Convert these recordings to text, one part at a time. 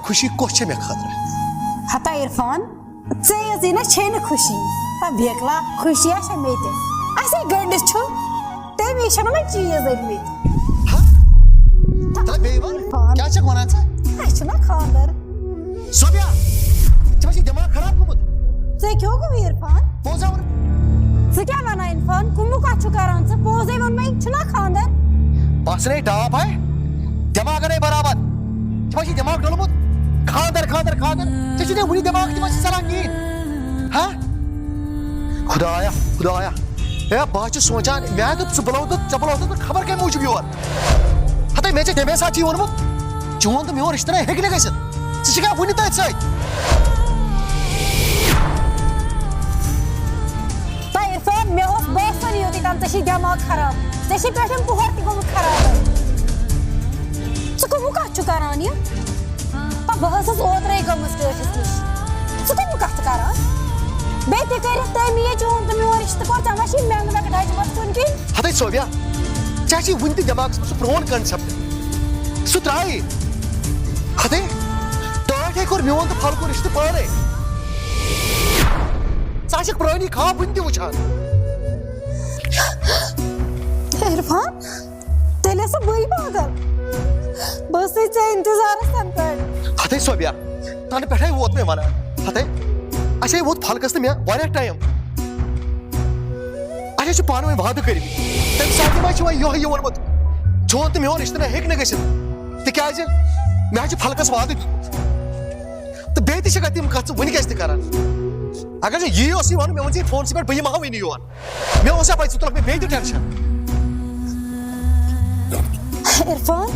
खुशी कोश मे खतर हता इरफान चे ना छे न खुशी भेकला खुशी आशा मे ते असे गंडस छु ते मे छन म चीज में ता बेवन क्या छ वना छ अच्छा ना खानदार सोबिया चमची दिमाग खराब गुमुत चे क्यों गो इरफान पोजा वर चे क्या वना इरफान कुमु का छु करान छ पोजे वन में छना खानदार पासने डाप है दिमाग नहीं बराबर चमची दिमाग डलमुत खानदार खानदार खानदार चची ने वनी दिमाग चमची सलांगी हां खुदाया ए बाच सोचान मैं तो सुबलाउ तो चपलाउ तो खबर के मूजब योर हते मे चे मे साथी वनमुत चोन तो मे और रिश्ता हेक ने गसत चची का वनी त सै मे होस बोसन योती काम तशी दिमाग खराब तशी पेशम पुहर ती गम खराब सुको मुका चुकारान ये पा बहस ओतरे गमस केस सुको मुका चुकारा बेते करे ते मिये जोन तुम और रिश्ते को तमाशी मैंग में कटाई मत कोन की हते सोबिया चाची वंती दिमाग सु प्रोन कांसेप्ट सुत्राई हते तोटे कोर मेवन तो फल को रिश्ते पारे चाची प्रोनी खा वंती उछान इरफान तेले से बई पागल बस से इंतजार सन कर हते सोबिया ताने पेठे वोत में माना हते अशे वोत फालकस में वारे टाइम अशे छु पानो में वाद करी तम साथी मा छु यो यो वनमत जोन ते मेवन रिश्ते हेक न गसित ते क्या जे मैं छु फालकस वाद तो बेति छ गतिम कछ वनी कैसे करन अगर ये ओसी वन में मुझे फोन से पर भैया महा नहीं हुआ मैं ओसा पाई सुतल में बेति टेंशन इरफान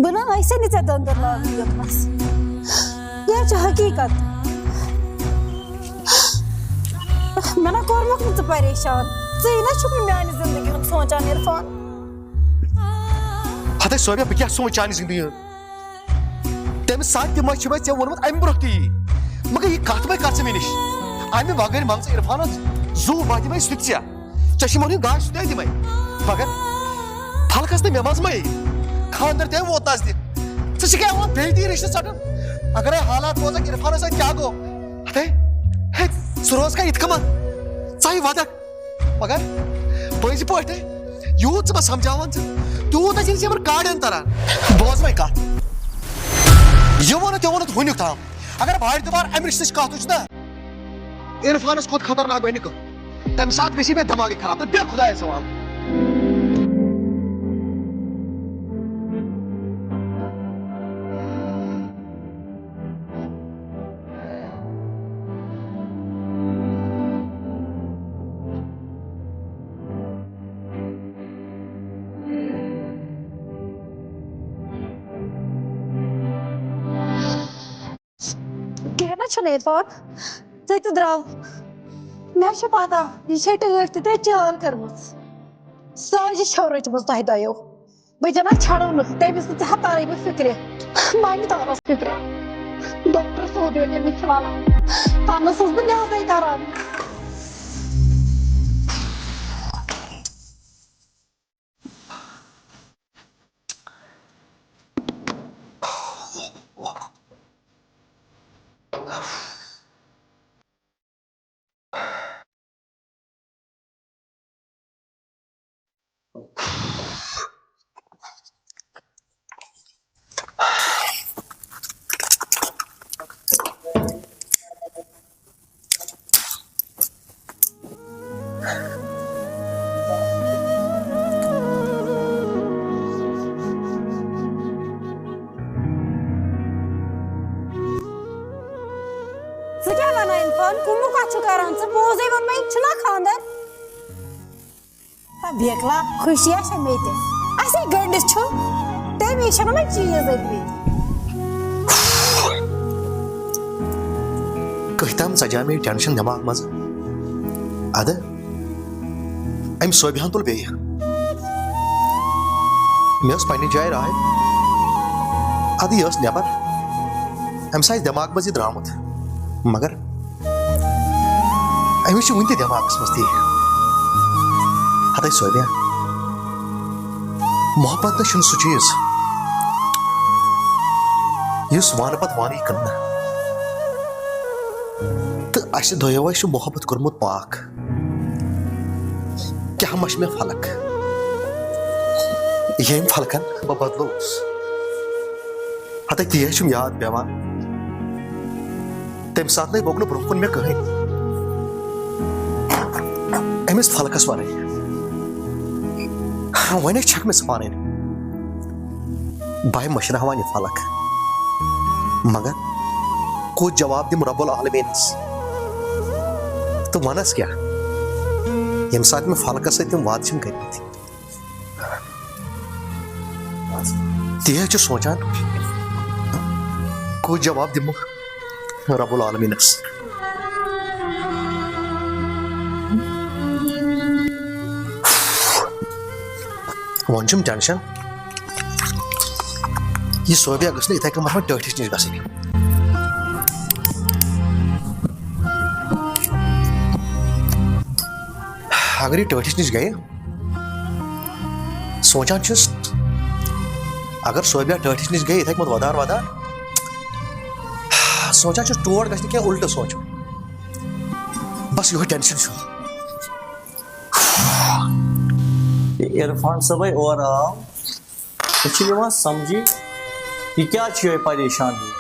बना ऐसे नहीं चाहता अंदर लागी बस ये जो हकीकत मैंने कोरमक मुझे परेशान सीना छुपी मैंने जिंदगी में सोचा इरफान हते सोबिया क्या सोचानी जिंदगी तेम साथ दिमाग छबे चे वनमत आम ब्रोती मगर ये कात में काच में निश आम वागर मांग इरफान जू बादी में सुत्या चशी मोनी गाश सुत्या दिमाई मगर फलकस ते मेमाज में खानदर ते वोतास दि चशी क्या वो बेटी रिश्ते सटन अगर हालात बोझा इरफान से क्या गो हते हे सुरोज का इतकमा चाही वादा मगर पैसे पोटे यूथ बस समझावन तू तो जिन से पर कार्ड अंतरा बोझ में का यो तो हुनुक था अगर बाहर दोबार अमर रिश्ते का तुझ ना इरफान खुद खतरनाक बन को तम साथ किसी में दिमाग खराब तो बे खुदा है सवाल कहना चले इरफान ते तो द्राव मैं छ पता ये छट ते चाल करमस साज छोरच बस तह दयो बजना छड़ो न ते बिस ते हतारे में फिक्रे मांग तारो फिक्रे डॉक्टर सोदे ने मिखवाला तानो सद ने होई तारान क्या बना इरफान कुमु का चुकारान से पोजे वन में छना खानदार भेकला खुशी आशा में ते ऐसे गंडस छु ते मे छना में चीज में कहताम सजा में टेंशन दिमाग मज अद अम सोबियान तुल बे मे पन्ने जाय राय अद यह नबर अम साइज दिमाग मज द्रामुत मगर अमिश वन दिमाग मज ती हत सोबिया मोहब्बत सह चीज युस वान पत वानी कन्ना तो अश दोयो मोहब्बत कोरमुत पाक क्या मश में फलक यम फलकन बह बदलोस हत तीज याद पेवान तम सात लोग नो ब्रोह कुन मे कहीं अमिस फलकस वर वन छक मे पान बाय मशरावान यह फलक मगर कुछ जवाब दिम रब्बुल आलमीनस तो वनस क्या यम सात में फलकस सम वाद कर तीज सोचान कुछ जवाब दिमो रब्बुल आलमीनस वन टेंशन यह सोबिया गस इथे कम टटिस नश गई अगर यह टटिस नश गई सोचान अगर सोबिया टटिस नश गई इथे मत वदार वदार सोचान तोड़ गि क्या उल्ट सोचो बस यो टेंशन इरफान साहब और आव समझी ये क्या परेशानी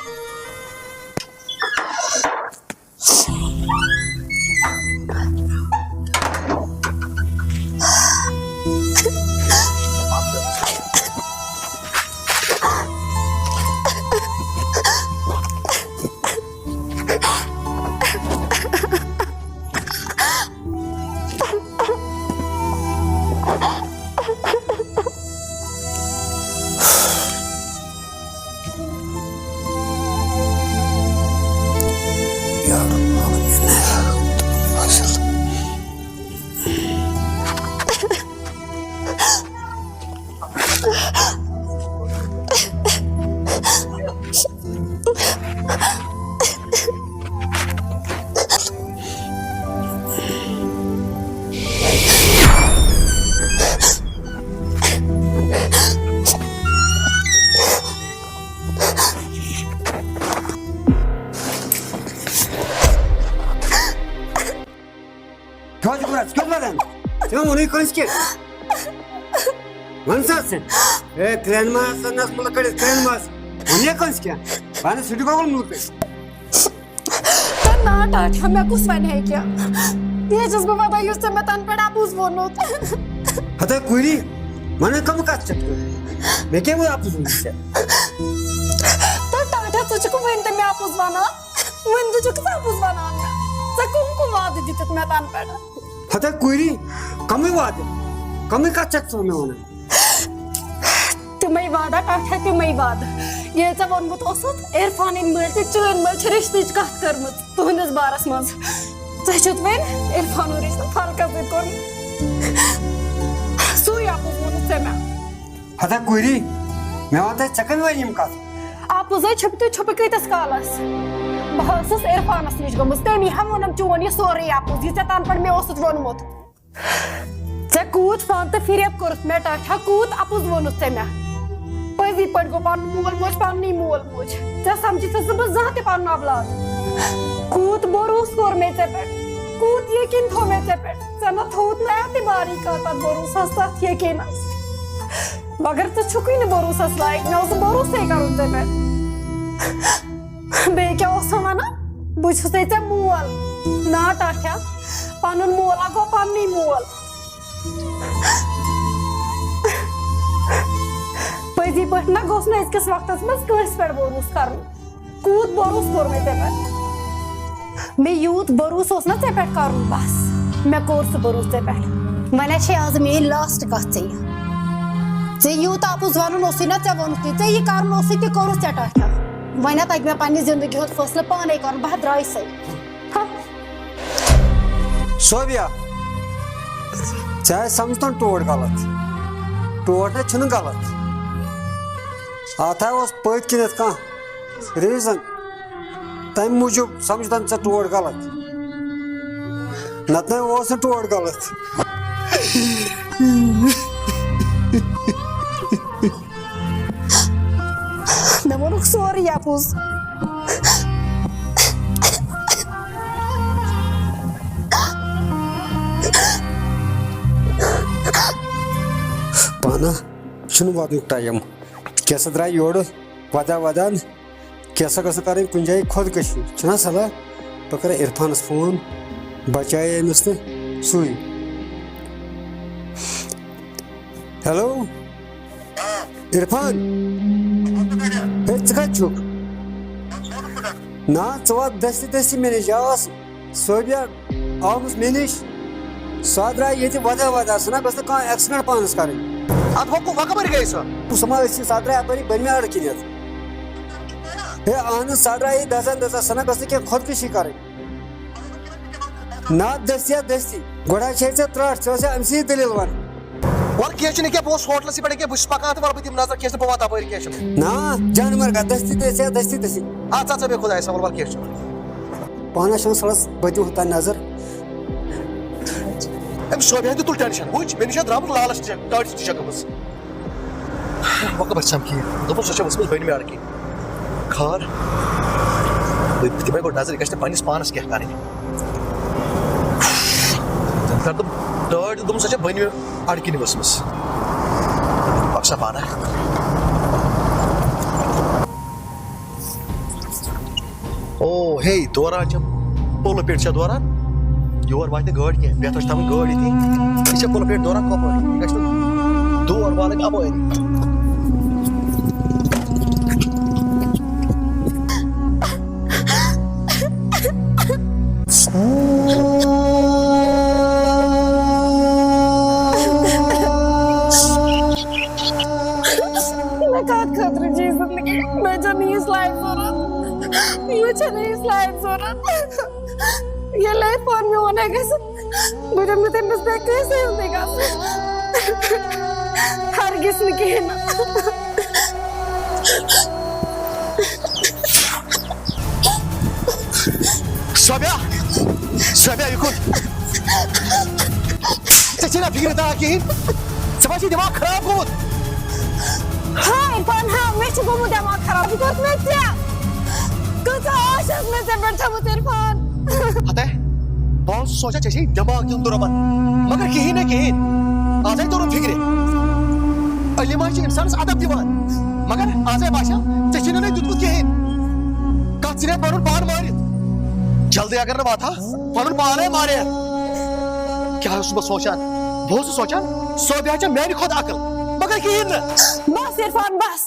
तुम्हें वादा टाठा तुम्हें वाद ये वोनमुत इरफान मल तो चन मल रिश्त कत कर तुंदस बारस मज वन इरफान रिश्त फलकस सुई आपुज वोनुत मे हता कुरी मे वन चकन वन कत आपुज छुप तु छुप कतस कालस बहस इरफानस नश गमस तमी हम वोनम चोन यह सोरे आपुज यह तन पे मे वोनमुत ऐ कूत फान तो फिर कोर्स मे टाठा कूत अपुज वोनुत मे पजी पे गो पन मोल मोज पन्नी मोल मोज ऐ समझी बह जहाँ पन औलाद कूत भरोस कोर मे ऐ पे कूत यकीन थो मे ऐ पे ना थोत ना एतबारी कत भरोसस तथ यकीनस मगर तो छुक भरोसस लायक मे भरोसे कर बे क्या वन बहुत ऐ मोल ना टाठा पन मोल गो पन्नी मोल पजी पे ना गोस अजकस वक्त मज पे भरोस कर कूत भरोस कोर मे पे मे यूत भरोस ना ऐ पे कर बस मे कोर सह भरोस ऐ पे वन आज मेन लास्ट कत ऐ यूत आपुज वन ना ऐ वोनुत यह कर कोर ऐ टाठा वन तक मे पन्नी जिंदगी हुंद फैसला पाने कर बह द्राय सही सोबिया चाहे समझता टोट गलत टोट ना गलत आता पत किनत कह रीजन तम मूजूब समझदान ऐ टोट गलत नत टोट गलत मे वोनुक सोरे yapuz. पाना छुन वादुक टाइम कैसा द्राय योड़ वदा वदान कैसा कैसा करें कुंजाई खुद कशी छुना सला पकड़ इरफान फोन बचाए मिस्ते सुई हेलो इरफान चुक ना चवा दस्ती दस्ती मैंने जास सोबिया आमुस मेनिश सादरा ये वदा वदा सना बस का एक्सीडेंट पानस करें अब हमको वहाँ पर गए सर तू समाज सादरा अपनी बनमे अड़कियत हे आन सादरा ये दजा सना बस के खुदकुशी करे ना दस्तिया दस्ती गोड़ा छे से त्राट से अमसी दलील वन और केचने के पोस्ट होटल से पड़े के बुश पकाते वाला बितिम नजर केस पवाता पर केचने ना जानवर का दस्ती दस्ती अच्छा बे खुदा ऐसा वाला केचने पाना शन सलस बति होता नजर हम सोबे तो तुल टेंशन बुझ मैंने शायद राम लालच चेक टाइट चेक बस वक्त बच्चम की दोपहर सोचा बस बन में आके खार बितिम को नजर कष्ट पानी पानस क्या करें कर तुम टाइट तुम सोचा बन में आके नहीं बस बक्सा पाना ओ हे दोरा जब पोलो पेट से दोरा योर वाइट गाड़ के बेहतर था गाड़ थी इसे पोलो पेट दोरा कपर नेक्स्ट दो और वाले अब है मैं काट खतरे जी जिंदगी मैं जब नहीं स्लाइड हो रहा मुझे नहीं स्लाइड हो रहा ये लाइफ फोन में होने कैसे मुझे मुझे मिस्टेक कैसे होगा हर किसी की ना सोबिया युकुल चचना फिक्र था कि समझी दिमाग खराब हो हाँ इरफान हाँ मैं चुप हूँ दिमाग खराब कुछ में क्या कुछ आशा में से बैठा हूँ इरफान पता है बहुत सोचा चची दिमाग के अंदर मन मगर कहीं ना कहीं आजाई तो फिक्रे अलीमा जी इंसान अदब दीवान मगर आजाई भाषा चची ने दुत कहीं कचरे पर पान मारे जल्दी अगर ना बात पर पान मारे क्या सुबह सोचा बहुत सोचा सोबिया चा मेरी खुद अकल मगर कहीं ना बस इरफान बस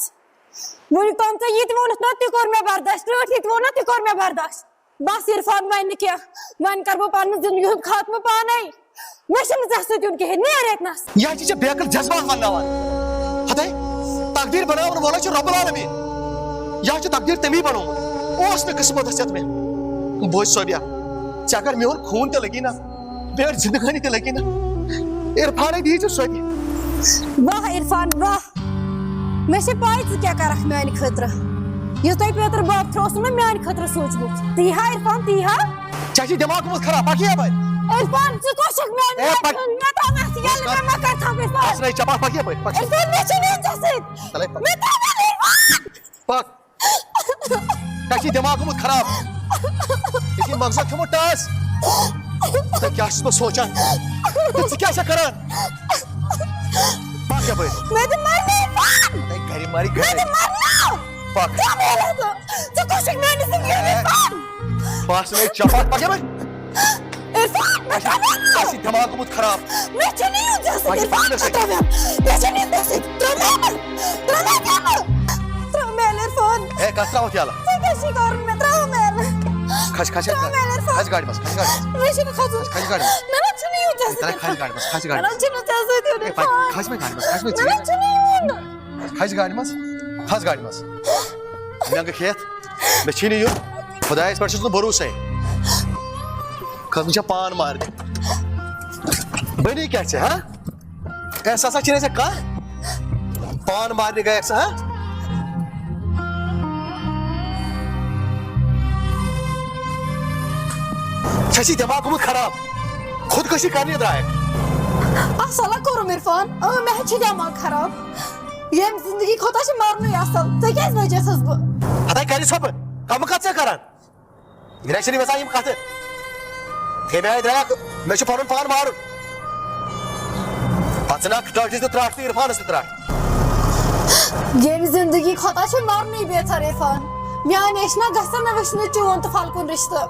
मुझे तो हमसे ये वो नती कर में बर्दाश्त ये वो नती कर में बर्दाश्त बस इरफान मैंने क्या मैंने कर वो पान जिंदगी हम खात्मा पाना ही मैं शम्स जैसे तुम के नहीं आ रहे इतना यह चीज़ बेअक्ल जज्बात बनना वाला हते तकदीर बनाओ और बोला चो रब्बुल आलमीन यह चीज़ तकदीर तमी बनो ओ उसमें किस्मत हसत में बोझ सोबिया चाकर में और खून ते लगी ना बेर जिंदगानी ते लगी ना इरफान दी जो सोबिया वाह इरफान वाह मैं से पाई क्या कर रख मैंने खतरा ये तो पेटर बाप थ्रोस में मैंने खतरा सोचबुत तीहा इरफान तीहा चाची दिमाग मत खराब बाकी है भाई इरफान से कोशिश मैं तो मैं सियाल में मैं करता हूं इरफान बस नहीं चपा बाकी है भाई इरफान मैं नहीं जैसे चले मैं तो इरफान पक चाची दिमाग मत खराब लेकिन मकसद क्यों टास तो क्या सोचा तो क्या ऐसा करा पक है भाई मैं तो मरने इरफान नहीं गरी मारी मैं तो मरना पक क्या बोला तो कोशिश मैंने से किया इरफान पास में चपा पक है भाई इरफान मैं चाची दिमाग मत खराब मैं नहीं हूं जैसे इरफान मैं नहीं जैसे ट्रमेल इरफान ए कसरा होती आला कैसी कर मैं ट्रमेल खच गाड़ी बस खच गाड़ी मैं नहीं खाऊं खच गाड़ी मैं नहीं हूं जैसे तेरा खच गाड़ी बस खच गाड़ी मैं नहीं जैसे तू खच में गाड़ी बस खच में मैं नहीं हूं खच गाड़ी बस खच गाड़ी बस इनका खेत मैं छीनी हूं खुदा इस पर से तो भरोसा है मुझे पान मार दे बनी क्या से हाँ ऐसा सा चिने से कहा पान मारने गए ऐसा हाँ शशि दिमाग बहुत खराब खुदकुशी करने रहा है असला करो इरफान मैं दिमाग खराब ये जिंदगी खोता से मारने असल तो क्या वजह से हता कर सब कम कत करान यह वसान यम कत थे मे द्रा मे पुन पान मार पे टाटिस तो त्राट तो इरफानस तो त्राट ये जिंदगी खोता मरन बेहतर इरफान मान ना गसन ना वुन चोन तो फालकुन रिश्ते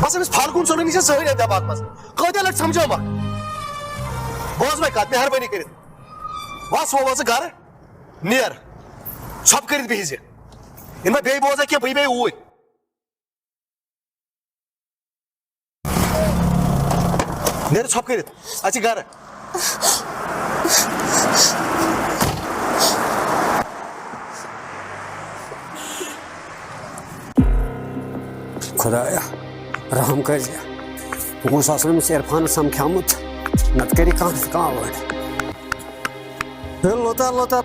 बस अमिस फालकुन सोन यह सहन दिमाग मज कत लट समझो बोज मे कत मेहरबानी कर वस वो घर नेर छप कर बिज इन मे बोजा क्या बह बे ऊर नेर छप कर घर खुदाया रहम कर इरफान समख्यामुत नत करी कह वर्ड लोता लोता